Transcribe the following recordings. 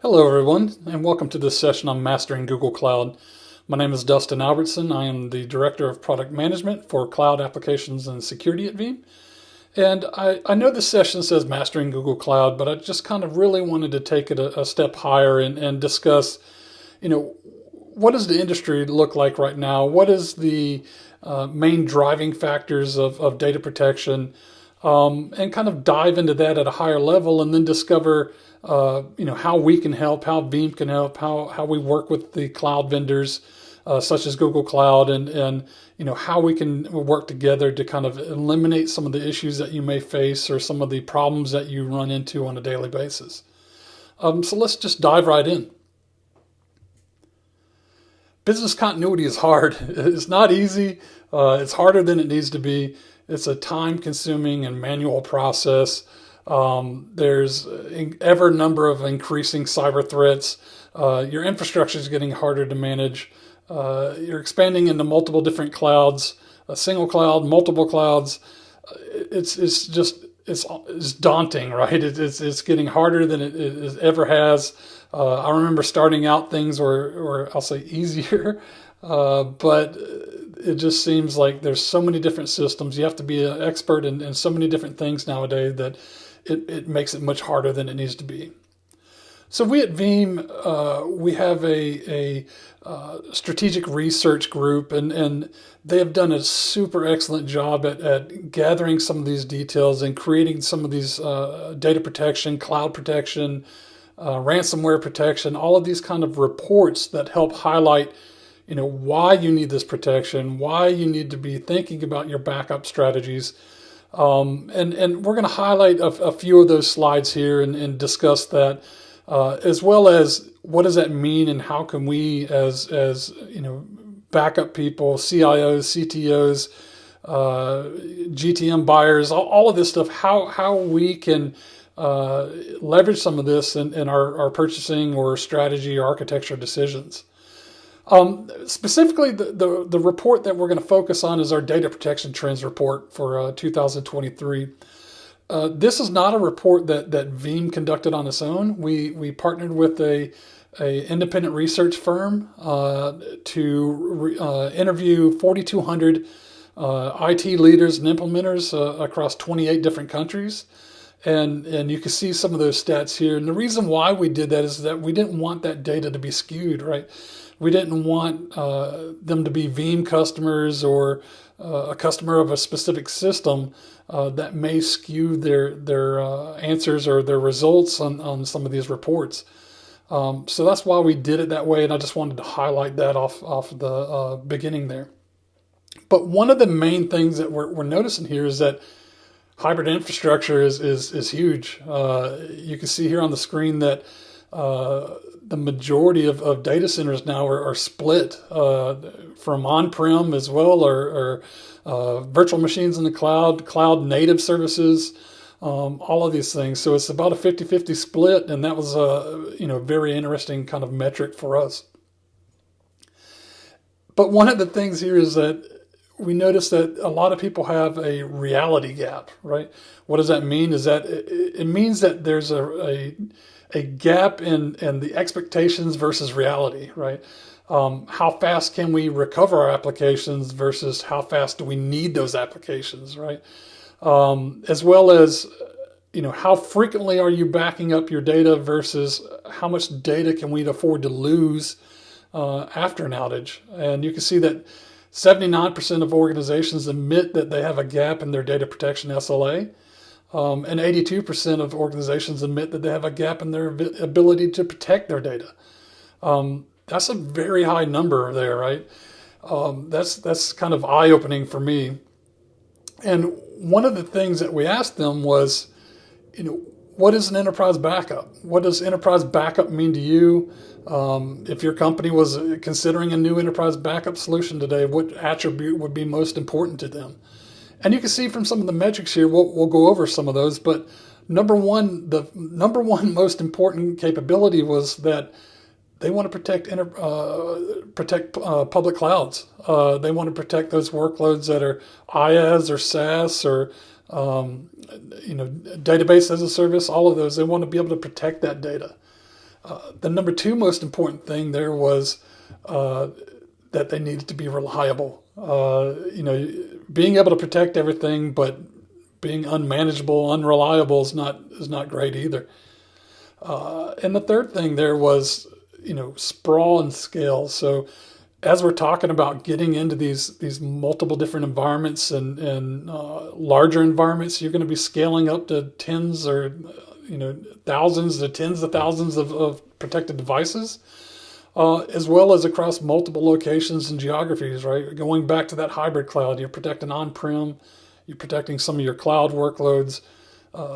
Hello everyone, and welcome to this session on Mastering Google Cloud. My name is Dustin Albertson. I am the Director of Product Management for Cloud Applications and Security at Veeam. And I know this session says Mastering Google Cloud, but I just kind of really wanted to take it a step higher and discuss, what does the industry look like right now? What is the main driving factors of data protection? And kind of dive into that at a higher level, and then discover, how we can help, how Veeam can help, how we work with the cloud vendors, such as Google Cloud, and how we can work together to kind of eliminate some of the issues that you may face or some of the problems that you run into on a daily basis. So let's just dive right in. Business continuity is hard. It's not easy. It's harder than it needs to be. It's a time-consuming and manual process. There's an ever number of increasing cyber threats. Your infrastructure is getting harder to manage. You're expanding into multiple different clouds, a single cloud, multiple clouds. It's daunting, right? It's getting harder than it ever has. I remember starting out, things were I'll say easier, but it just seems like there's so many different systems. You have to be an expert in so many different things nowadays that it makes it much harder than it needs to be. So we at Veeam, we have a strategic research group, and they have done a super excellent job at gathering some of these details and creating some of these data protection, cloud protection, ransomware protection, all of these kind of reports that help highlight why you need this protection, why you need to be thinking about your backup strategies. And we're going to highlight a few of those slides here and discuss that, as well as what does that mean and how can we, as backup people, CIOs, CTOs, GTM buyers, all of this stuff, how we can leverage some of this in our purchasing or strategy or architecture decisions. Specifically, the report that we're going to focus on is our Data Protection Trends report for 2023. This is not a report that Veeam conducted on its own. We partnered with a independent research firm to interview 4,200 IT leaders and implementers across 28 different countries. And you can see some of those stats here. And the reason why we did that is that we didn't want that data to be skewed, right? We didn't want them to be Veeam customers or a customer of a specific system that may skew their answers or their results on some of these reports. So that's why we did it that way, and I just wanted to highlight that off the beginning there. But one of the main things that we're noticing here is that hybrid infrastructure is huge. You can see here on the screen that the majority of data centers now are split from on-prem as well, or virtual machines in the cloud native services, all of these things. So it's about a 50-50 split, and that was a very interesting kind of metric for us. But one of the things here is that we notice that a lot of people have a reality gap, right? What does that mean? Is that it means that there's a gap in the expectations versus reality, right? How fast can we recover our applications versus how fast do we need those applications, right? As well as, how frequently are you backing up your data versus how much data can we afford to lose after an outage? And you can see that 79% of organizations admit that they have a gap in their data protection SLA. And 82% of organizations admit that they have a gap in their ability to protect their data. That's a very high number there, right? That's kind of eye-opening for me. And one of the things that we asked them was, what is an enterprise backup? What does enterprise backup mean to you? If your company was considering a new enterprise backup solution today, what attribute would be most important to them? And you can see from some of the metrics here, we'll go over some of those, but the number one most important capability was that they want to protect public clouds. They want to protect those workloads that are IaaS or SaaS or database as a service. All of those, they want to be able to protect that data. The number two most important thing there was that they needed to be reliable. Being able to protect everything, but being unmanageable, unreliable is not great either. And the third thing there was, sprawl and scale. So as we're talking about getting into these multiple different environments and larger environments, you're going to be scaling up to tens or thousands to tens of thousands of protected devices, as well as across multiple locations and geographies. Right, going back to that hybrid cloud, you're protecting on-prem, you're protecting some of your cloud workloads.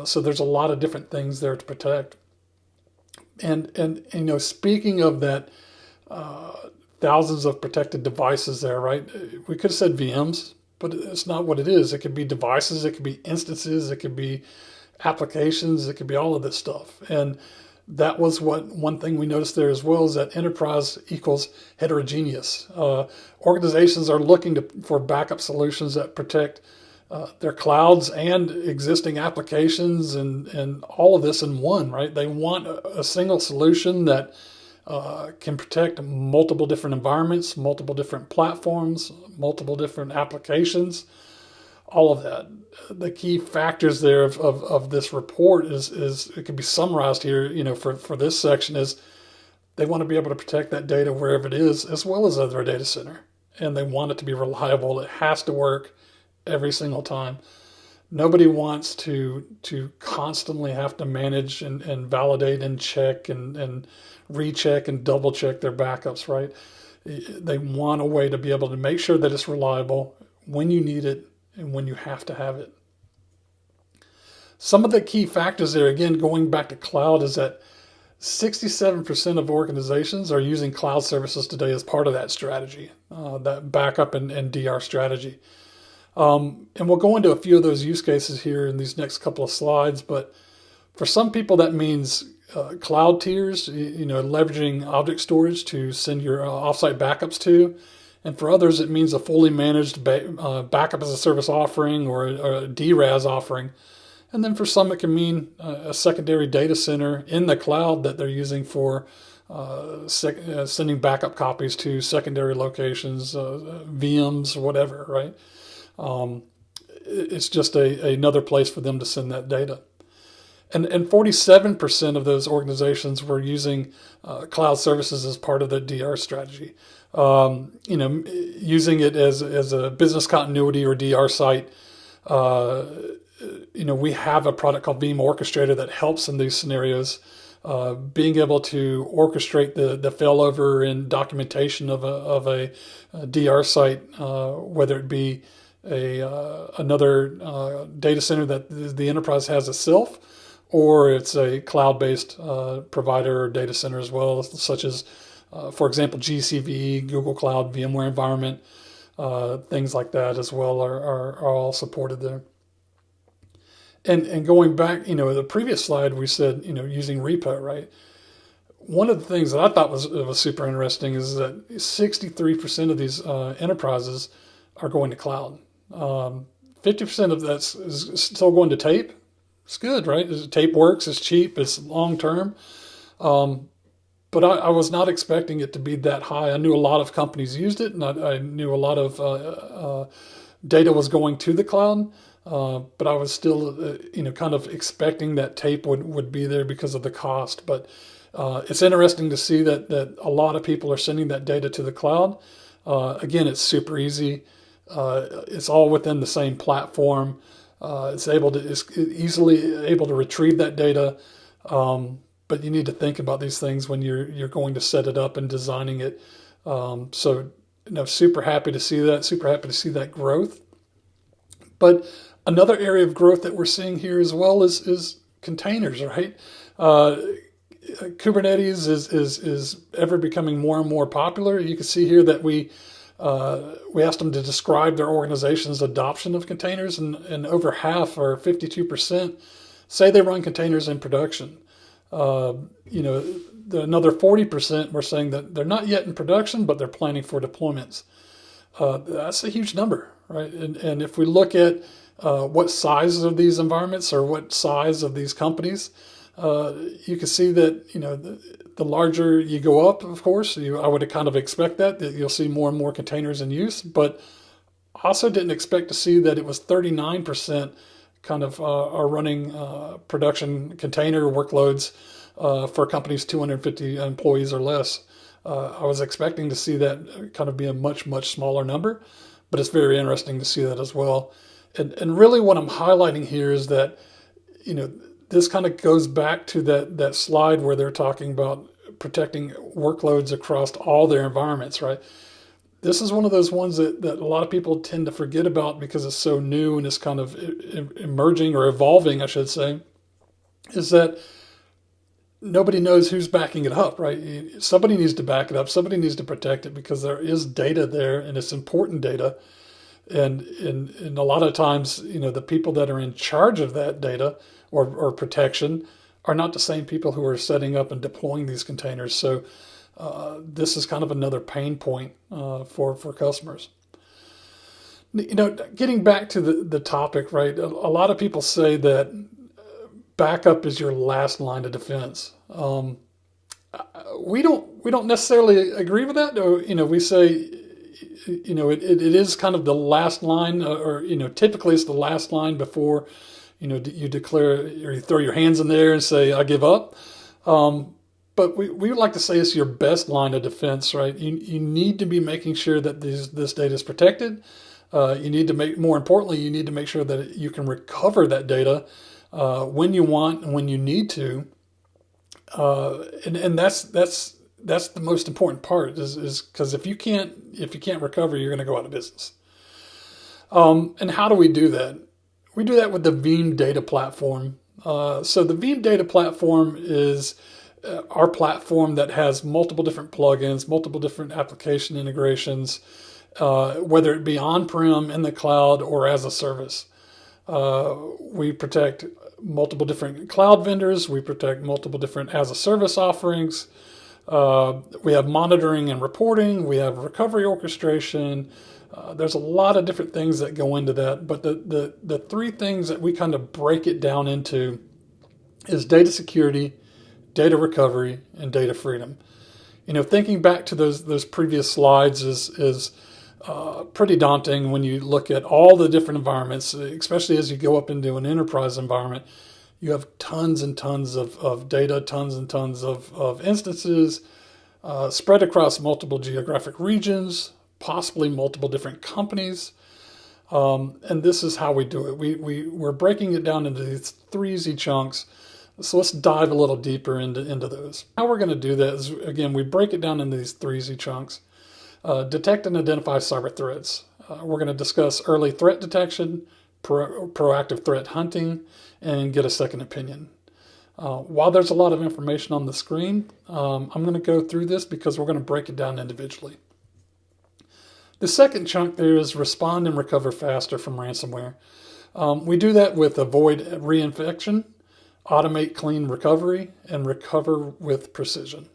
So there's a lot of different things there to protect. And speaking of that. Thousands of protected devices there, right? We could have said VMs, but it's not what it is. It could be devices, it could be instances, it could be applications, it could be all of this stuff. And that was one thing we noticed there as well, is that enterprise equals heterogeneous. Organizations are looking for backup solutions that protect their clouds and existing applications and all of this in one, right? They want a single solution that can protect multiple different environments, multiple different platforms, multiple different applications, all of that. The key factors there of this report is it can be summarized here, for this section, is they want to be able to protect that data wherever it is, as well as other data center. And they want it to be reliable. It has to work every single time. Nobody wants to constantly have to manage and validate and check and recheck and double check their backups, right? They want a way to be able to make sure that it's reliable when you need it and when you have to have it. Some of the key factors there, again, going back to cloud, is that 67% of organizations are using cloud services today as part of that strategy, that backup and DR strategy. And we'll go into a few of those use cases here in these next couple of slides, but for some people that means cloud tiers, leveraging object storage to send your offsite backups to. And for others, it means a fully managed backup as a service offering or a DRAS offering. And then for some, it can mean a secondary data center in the cloud that they're using for sending backup copies to secondary locations, VMs, whatever, right? It's just another place for them to send that data. And 47% of those organizations were using cloud services as part of the DR strategy. Using it as a business continuity or DR site. We have a product called Veeam Orchestrator that helps in these scenarios. Being able to orchestrate the failover and documentation of a DR site, whether it be another data center that the enterprise has itself, or it's a cloud-based provider or data center as well, such as, for example, GCVE, Google Cloud, VMware environment, things like that as well are all supported there. And going back, the previous slide, we said, using repo, right? One of the things that I thought was super interesting is that 63% of these enterprises are going to cloud. 50% of that's is still going to tape. It's good, right? Tape works, it's cheap, it's long-term. But I was not expecting it to be that high. I knew a lot of companies used it, and I knew a lot of data was going to the cloud. But I was still, kind of expecting that tape would be there because of the cost. But it's interesting to see that a lot of people are sending that data to the cloud. Again, it's super easy. It's all within the same platform. It's easily able to retrieve that data. But you need to think about these things when you're going to set it up and designing it. So, super happy to see that. Super happy to see that growth. But another area of growth that we're seeing here as well is containers, right? Kubernetes is ever becoming more and more popular. You can see here that we asked them to describe their organization's adoption of containers, and over half, or 52%, say they run containers in production. Another 40% were saying that they're not yet in production, but they're planning for deployments. That's a huge number, right? And if we look at what size of these environments or what size of these companies, you can see that the larger you go up, of course, I would kind of expect that you'll see more and more containers in use, but also didn't expect to see that it was 39% kind of are running production container workloads for companies 250 employees or less. I was expecting to see that kind of be a much, much smaller number, but it's very interesting to see that as well. And really what I'm highlighting here is that, this kind of goes back to that slide where they're talking about protecting workloads across all their environments, right? This is one of those ones that a lot of people tend to forget about because it's so new and it's kind of emerging or evolving, I should say, is that nobody knows who's backing it up, right? Somebody needs to back it up. Somebody needs to protect it because there is data there and it's important data. And a lot of times, the people that are in charge of that data or protection are not the same people who are setting up and deploying these containers. So this is kind of another pain point for customers. Getting back to the topic, right? A lot of people say that backup is your last line of defense. We don't necessarily agree with that. We say, it is kind of the last line, or typically it's the last line before, you declare or you throw your hands in there and say, I give up. But we would like to say it's your best line of defense, right? You need to be making sure that this data is protected. More importantly, you need to make sure that you can recover that data when you want and when you need to. And that's the most important part is because if you can't recover, you're going to go out of business. And how do we do that? We do that with the Veeam data platform. So the Veeam data platform is our platform that has multiple different plugins, multiple different application integrations, whether it be on-prem, in the cloud, or as a service. We protect multiple different cloud vendors. We protect multiple different as a service offerings. We have monitoring and reporting. We have recovery orchestration. There's a lot of different things that go into that. But the three things that we kind of break it down into is data security, data recovery, and data freedom. Thinking back to those previous slides is pretty daunting when you look at all the different environments, especially as you go up into an enterprise environment. You have tons and tons of data, tons and tons of instances spread across multiple geographic regions, possibly multiple different companies. And this is how we do it. We're breaking it down into these three easy chunks. So let's dive a little deeper into those. How we're going to do that is, again, we break it down into these three easy chunks. Detect and identify cyber threats. We're going to discuss early threat detection, proactive threat hunting, and get a second opinion. While there's a lot of information on the screen, I'm going to go through this because we're going to break it down individually. The second chunk there is respond and recover faster from ransomware. We do that with avoid reinfection, automate clean recovery, and recover with precision.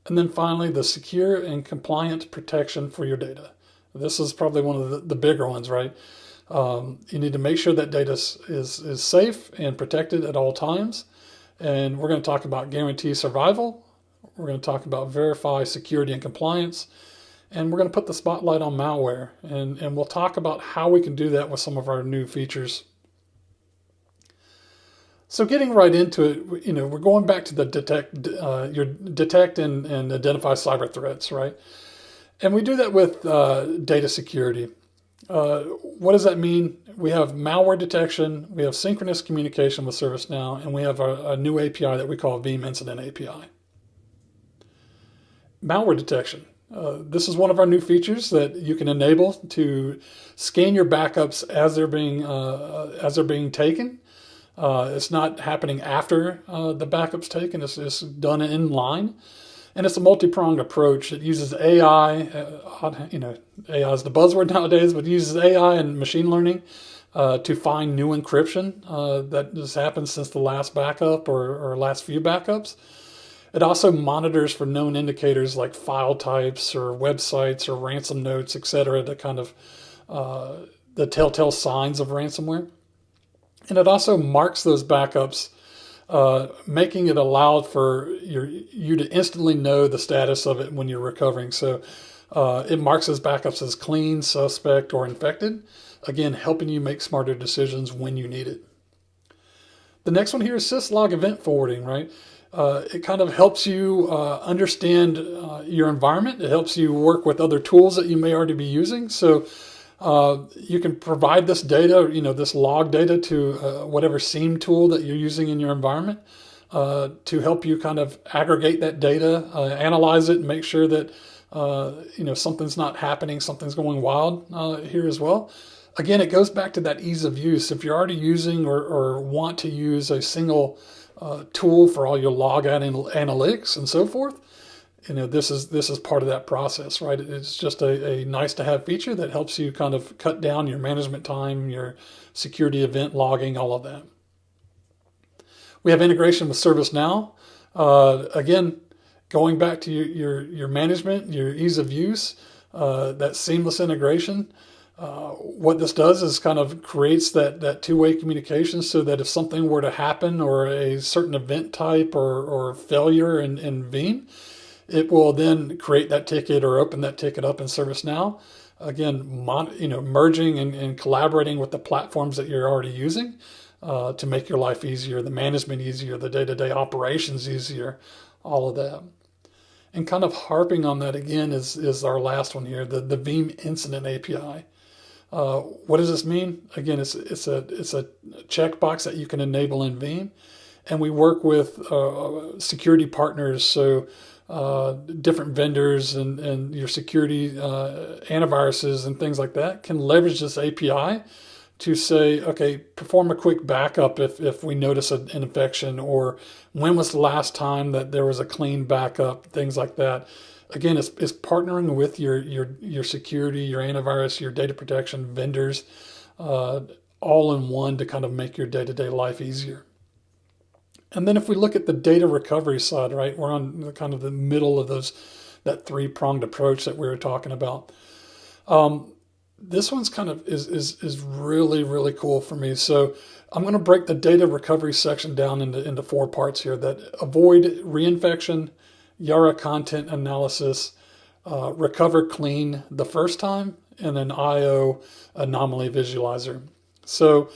And then finally, the secure and compliant protection for your data. This is probably one of the bigger ones, right? You need to make sure that data is safe and protected at all times. And we're going to talk about guarantee survival. We're going to talk about verify security and compliance. And we're going to put the spotlight on malware. And we'll talk about how we can do that with some of our new features. So getting right into it, we're going back to the detect and identify cyber threats, right? And we do that with data security. What does that mean? We have malware detection, we have synchronous communication with ServiceNow, and we have a new API that we call Veeam Incident API. Malware detection. This is one of our new features that you can enable to scan your backups as they're being taken. It's not happening after the backup's taken. It's done in line. And it's a multi-pronged approach. It uses AI. AI is the buzzword nowadays, but it uses AI and machine learning to find new encryption that has happened since the last backup or last few backups. It also monitors for known indicators like file types or websites or ransom notes, etc., to kind of the telltale signs of ransomware. And it also marks those backups making it allowed for you to instantly know the status of it when you're recovering. So it marks as backups as clean, suspect, or infected. Again, helping you make smarter decisions when you need it. The next one here is syslog event forwarding, right? It kind of helps you understand your environment. It helps you work with other tools that you may already be using. So you can provide this data, this log data to whatever SIEM tool that you're using in your environment to help you kind of aggregate that data, analyze it, and make sure that something's not happening, something's going wild here as well. Again, it goes back to that ease of use. If you're already using or want to use a single tool for all your log analytics and so forth, this is part of that process, right? It's just a nice to have feature that helps you kind of cut down your management time, your security event logging, all of that. We have integration with ServiceNow. Again, going back to your management, your ease of use, that seamless integration. What this does is kind of creates that two-way communication so that if something were to happen or a certain event type or failure in Veeam, it will then create that ticket or open that ticket up in ServiceNow. Again, merging and collaborating with the platforms that you're already using to make your life easier, the management easier, the day-to-day operations easier, all of that. And kind of harping on that again is our last one here, the Veeam Incident API. What does this mean? Again, it's a checkbox that you can enable in Veeam, and we work with security partners, so different vendors and your security antiviruses and things like that can leverage this API to say, okay, perform a quick backup if we notice an infection, or when was the last time that there was a clean backup, things like that. Again, it's partnering with your security, your antivirus, your data protection vendors, all in one to kind of make your day-to-day life easier. And then if we look at the data recovery side, right, we're on kind of the middle of that three-pronged approach that we were talking about. This one's kind of is really, really cool for me. So I'm going to break the data recovery section down into 4 parts here: that avoid reinfection, Yara content analysis, recover clean the first time, and then IO anomaly visualizer. So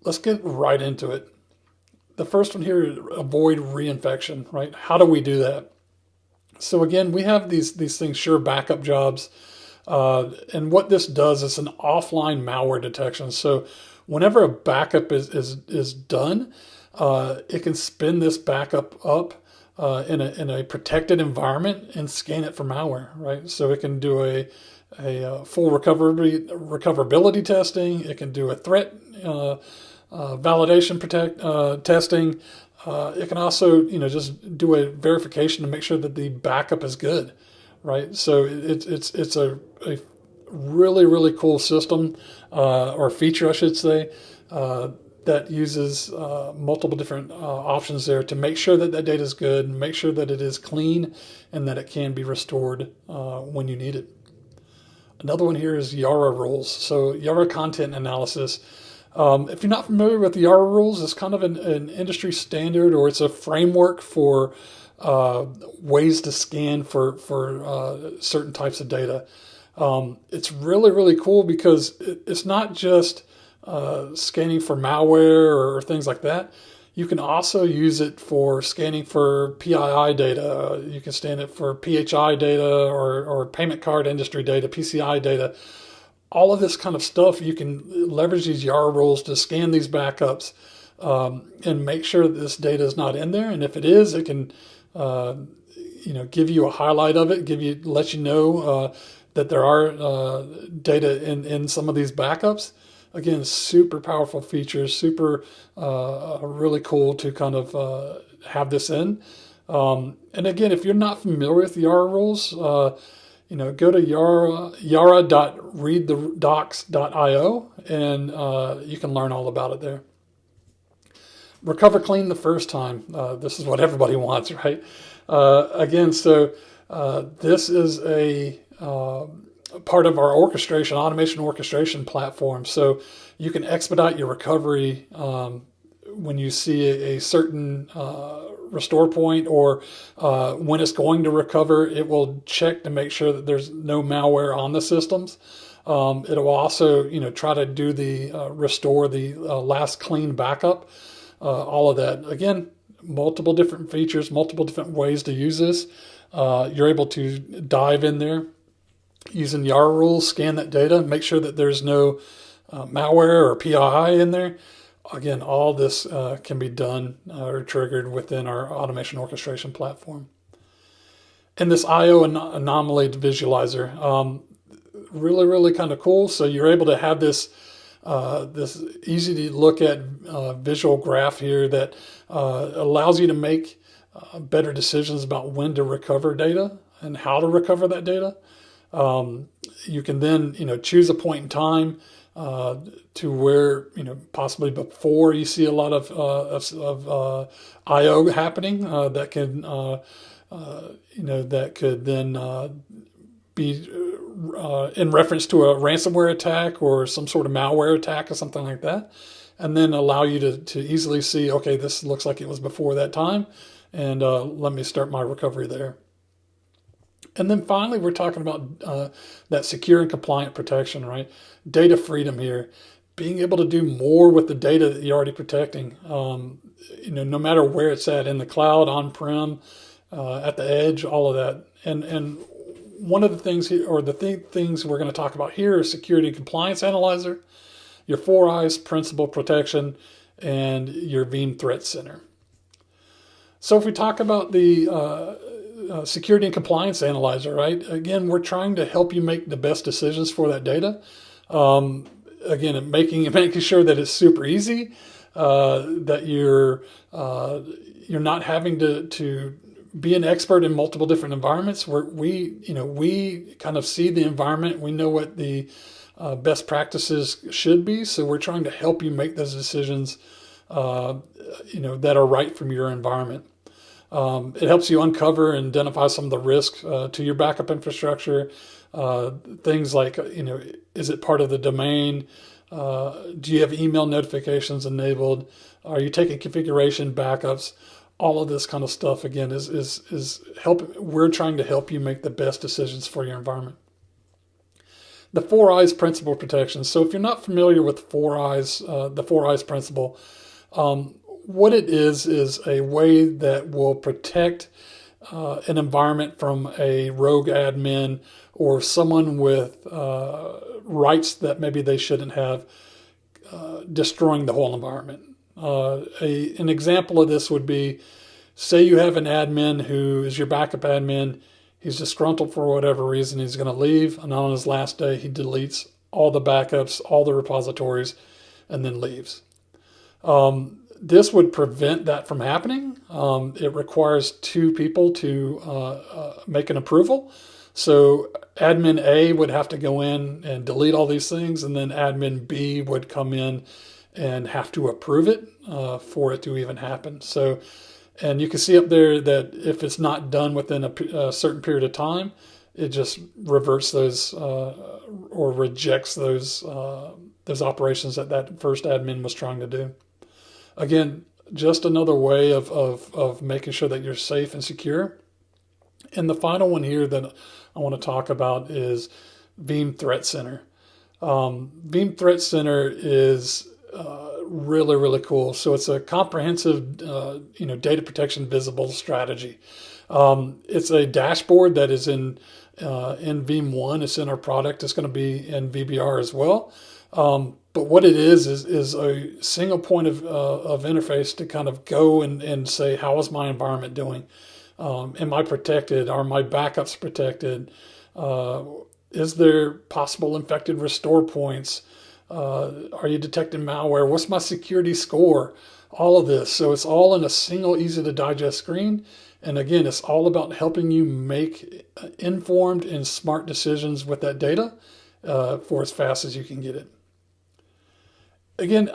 let's get right into it. The first one here is avoid reinfection, right? How do we do that? So again, we have these things, sure backup jobs. And what this does is an offline malware detection. So whenever a backup is done, it can spin this backup up in a protected environment and scan it for malware, right? So it can do a full recoverability testing. It can do a threat validation testing. It can also just do a verification to make sure that the backup is good, right? So it's a really, really cool system or feature, I should say, that uses multiple different options there to make sure that data is good, and make sure that it is clean, and that it can be restored when you need it. Another one here is Yara rules. So Yara content analysis. If you're not familiar with the Yara rules, it's kind of an industry standard, or it's a framework for ways to scan for certain types of data. It's really, really cool because it's not just scanning for malware or things like that. You can also use it for scanning for PII data. You can scan it for PHI data or payment card industry data, PCI data. All of this kind of stuff, you can leverage these Yara rules to scan these backups and make sure that this data is not in there. And if it is, it can give you a highlight of it, let you know that there are data in some of these backups. Again, super powerful features, super really cool to kind of have this in. And again, if you're not familiar with the Yara rules, go to yara.readthedocs.io and you can learn all about it there. Recover clean the first time. This is what everybody wants, right? Again, so this is a part of our automation orchestration platform. So you can expedite your recovery when you see a certain restore point, or when it's going to recover, it will check to make sure that there's no malware on the systems. It will also, try to do the restore the last clean backup. All of that. Again, multiple different features, multiple different ways to use this. You're able to dive in there using YARA rules, scan that data, make sure that there's no malware or PII in there. Again, all this can be done or triggered within our automation orchestration platform. And this IO anomaly visualizer, really, really kind of cool. So you're able to have this this easy to look at visual graph here that allows you to make better decisions about when to recover data and how to recover that data. You can then, choose a point in time to where, possibly before you see a lot of IO happening, that can, that could then be in reference to a ransomware attack or some sort of malware attack or something like that, and then allow you to easily see, okay, this looks like it was before that time, and let me start my recovery there. And then finally, we're talking about that secure and compliant protection, right? Data freedom here, being able to do more with the data that you're already protecting. No matter where it's at, in the cloud, on-prem, at the edge, all of that. And one of the things here, or the things we're going to talk about here, is security and compliance analyzer, your 4 eyes principal protection, and your Veeam threat center. So if we talk about the security and compliance analyzer, right? Again, we're trying to help you make the best decisions for that data. Again, making sure that it's super easy, that you're not having to be an expert in multiple different environments. Where we kind of see the environment, we know what the best practices should be. So we're trying to help you make those decisions, that are right from your environment. It helps you uncover and identify some of the risks to your backup infrastructure. Things like, is it part of the domain? Do you have email notifications enabled? Are you taking configuration backups? All of this kind of stuff, again, is help. We're trying to help you make the best decisions for your environment. The 4 eyes principle protection. So if you're not familiar with the 4 eyes principle, what it is a way that will protect an environment from a rogue admin or someone with rights that maybe they shouldn't have, destroying the whole environment. An example of this would be, say you have an admin who is your backup admin. He's disgruntled for whatever reason. He's going to leave, and on his last day, he deletes all the backups, all the repositories, and then leaves. This would prevent that from happening. It requires 2 people to make an approval. So admin A would have to go in and delete all these things, and then admin B would come in and have to approve it for it to even happen. So, and you can see up there that if it's not done within a certain period of time, it just reverts those or rejects those operations that first admin was trying to do. Again, just another way of making sure that you're safe and secure. And the final one here that I want to talk about is Veeam Threat Center. Veeam Threat Center is really, really cool. So it's a comprehensive, data protection visible strategy. It's a dashboard that is in Veeam 1. It's in our product. It's going to be in VBR as well. But what it is a single point of interface to kind of go and say, how is my environment doing? Am I protected? Are my backups protected? Is there possible infected restore points? Are you detecting malware? What's my security score? All of this. So it's all in a single, easy to digest screen. And again, it's all about helping you make informed and smart decisions with that data for as fast as you can get it. Again,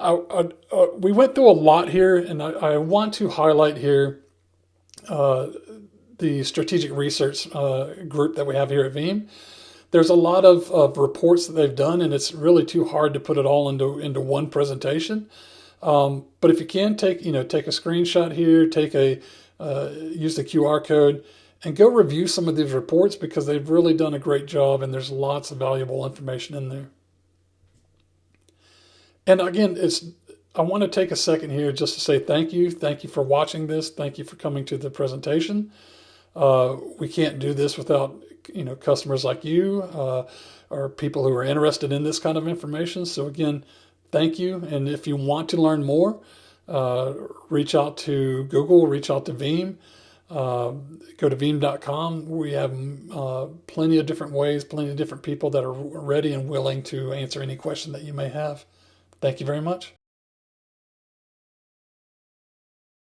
we went through a lot here, and I want to highlight here the strategic research group that we have here at Veeam. There's a lot of reports that they've done, and it's really too hard to put it all into one presentation. But if you can take a screenshot here, use the QR code, and go review some of these reports because they've really done a great job, and there's lots of valuable information in there. And again, I want to take a second here just to say thank you. Thank you for watching this. Thank you for coming to the presentation. We can't do this without customers like you or people who are interested in this kind of information. So again, thank you. And if you want to learn more, reach out to Google, reach out to Veeam. Go to veeam.com. We have plenty of different ways, plenty of different people that are ready and willing to answer any question that you may have. Thank you very much.